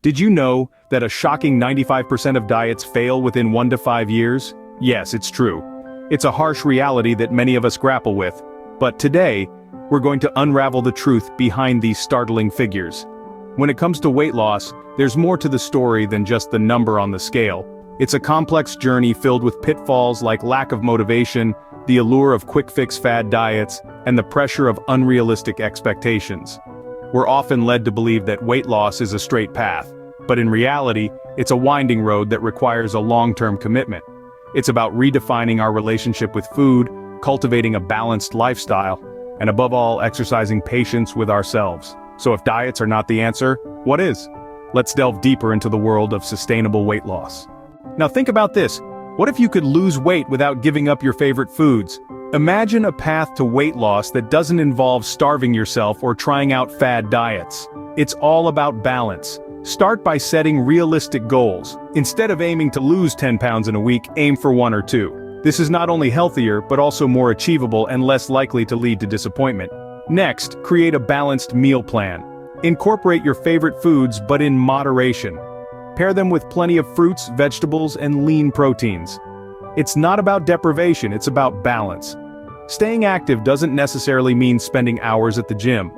Did you know that a shocking 95% of diets fail within 1 to 5 years? Yes, it's true. It's a harsh reality that many of us grapple with. But today, we're going to unravel the truth behind these startling figures. When it comes to weight loss, there's more to the story than just the number on the scale. It's a complex journey filled with pitfalls like lack of motivation, the allure of quick-fix fad diets, and the pressure of unrealistic expectations. We're often led to believe that weight loss is a straight path, but in reality, it's a winding road that requires a long-term commitment. It's about redefining our relationship with food, cultivating a balanced lifestyle, and above all, exercising patience with ourselves. So if diets are not the answer, what is? Let's delve deeper into the world of sustainable weight loss. Now think about this. What if you could lose weight without giving up your favorite foods? Imagine a path to weight loss that doesn't involve starving yourself or trying out fad diets. It's all about balance. Start by setting realistic goals. Instead of aiming to lose 10 pounds in a week, aim for 1 or 2. This is not only healthier, but also more achievable and less likely to lead to disappointment. Next, create a balanced meal plan. Incorporate your favorite foods, but in moderation. Pair them with plenty of fruits, vegetables, and lean proteins. It's not about deprivation, it's about balance. Staying active doesn't necessarily mean spending hours at the gym.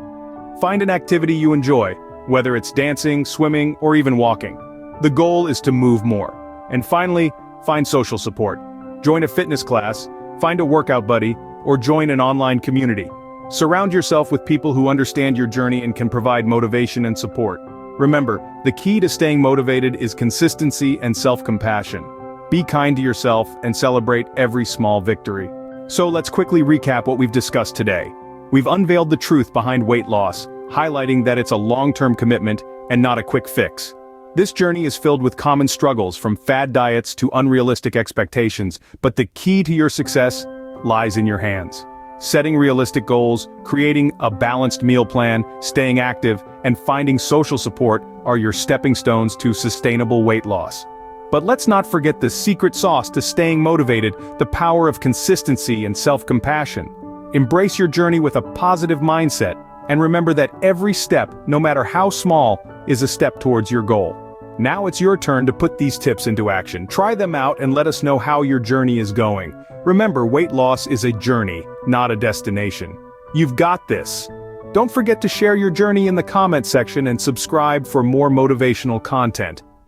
Find an activity you enjoy, whether it's dancing, swimming, or even walking. The goal is to move more. And finally, find social support. Join a fitness class, find a workout buddy, or join an online community. Surround yourself with people who understand your journey and can provide motivation and support. Remember, the key to staying motivated is consistency and self-compassion. Be kind to yourself and celebrate every small victory. So let's quickly recap what we've discussed today. We've unveiled the truth behind weight loss, highlighting that it's a long-term commitment and not a quick fix. This journey is filled with common struggles from fad diets to unrealistic expectations, but the key to your success lies in your hands. Setting realistic goals, creating a balanced meal plan, staying active, and finding social support are your stepping stones to sustainable weight loss. But let's not forget the secret sauce to staying motivated, the power of consistency and self-compassion. Embrace your journey with a positive mindset, and remember that every step, no matter how small, is a step towards your goal. Now it's your turn to put these tips into action. Try them out and let us know how your journey is going. Remember, weight loss is a journey, not a destination. You've got this. Don't forget to share your journey in the comment section and subscribe for more motivational content.